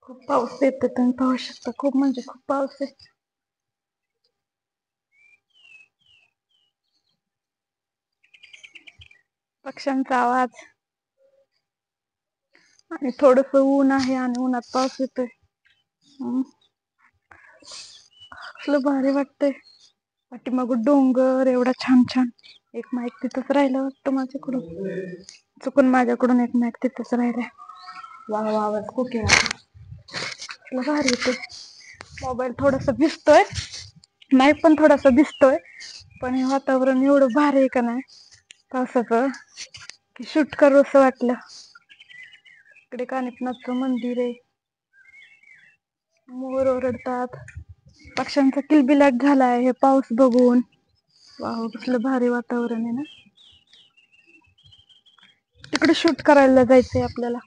खूप पाऊस येतो तुम्ही पाहू शकता. खूप म्हणजे खूप पाऊस आहे. पक्ष्यांचा आवाज आणि थोडस ऊन आहे आणि उन्हात पाऊस येतोय. हम्म. कसलं भारी वाटतंय. पाठीमागं डोंगर एवढा छान छान. एक माईक तिथंच राहिलं वाटतं माझ्याकडून. चुकून माझ्याकडून एक माईक तिथंच राहिलाय. वा वा आवाज कुठे कसलं भारी येतोय. मोबाईल थोडासा भिजतोय. माईक पण थोडासा भिजतोय. पण हे वातावरण एवढं भारी आहे का नाही पावसाचं की शूट करूसं वाटलं. इकडे कानिफनाथचं मंदिर आहे. मोर ओरडतात. पक्ष्यांचा किलबिलाट झालाय हे पाऊस बघून. वाव कसलं भारी वातावरण आहे ना. तिकडे शूट करायला जायचंय आपल्याला.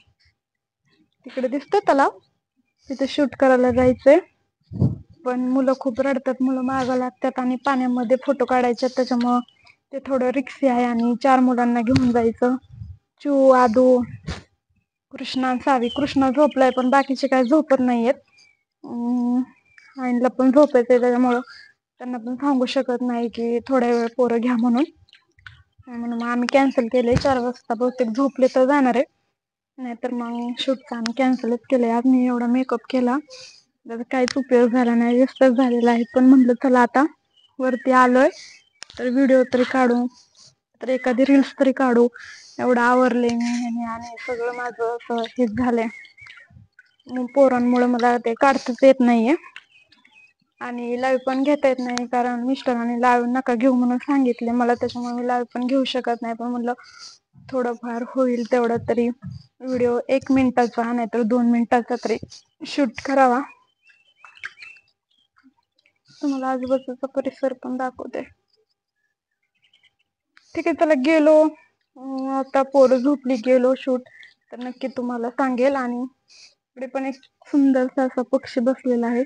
तिकडे दिसतोय तलाव तिथे शूट करायला जायचंय. पण मुलं खूप रडतात. मुलं मागं लागतात आणि पाण्यामध्ये फोटो काढायचे त्याच्यामुळं ते थोडं रिस्की आहे आणि 4 मुलांना घेऊन जायचं. चिऊ, आदू, कृष्णा, सावी. कृष्णा झोपलाय पण बाकीचे काही झोपत नाहीयेत. आईला पण झोप येते त्याच्यामुळं त्यांना पण सांगू शकत नाही की थोड्या वेळ पोरं घ्या म्हणून. म्हणून मग आम्ही कॅन्सल केलंय. 4 वाजता बहुतेक झोपले तर जाणार आहे. नाहीतर मग शूटच आम्ही कॅन्सलच केलंय. आज मी एवढा मेकअप केला त्याचा काहीच उपयोग झाला नाही. वेस्टच झालेला आहे. पण म्हणलं चला आता वरती आलोय तर व्हिडिओ तरी काढू, तर एखादी रील्स तरी काढू. एवढं आवरले मी ह्याने आणि सगळं माझं असं हेच झालंय. मग पोरांमुळे मला ते काढताच येत नाहीये. आणि लाईव्ह पण घेता येत नाही कारण मिस्टरांनी लाईव्ह नका घेऊ म्हणून सांगितले मला. त्याच्यामुळे मी लाईव्ह पण घेऊ शकत नाही. पण म्हणलं थोडंफार होईल तेवढं तरी व्हिडिओ 1 मिनिटाचा नाही तर 2 मिनिटाचा तरी शूट करावा. तुम्हाला आजूबाजूचा परिसर पण दाखवते. ठीक आहे चला गेलो. आता पोरं झोपली गेलो शूट तर नक्की तुम्हाला सांगेल. आणि इकडे पण एक सुंदरसा असा पक्षी बसलेला आहे.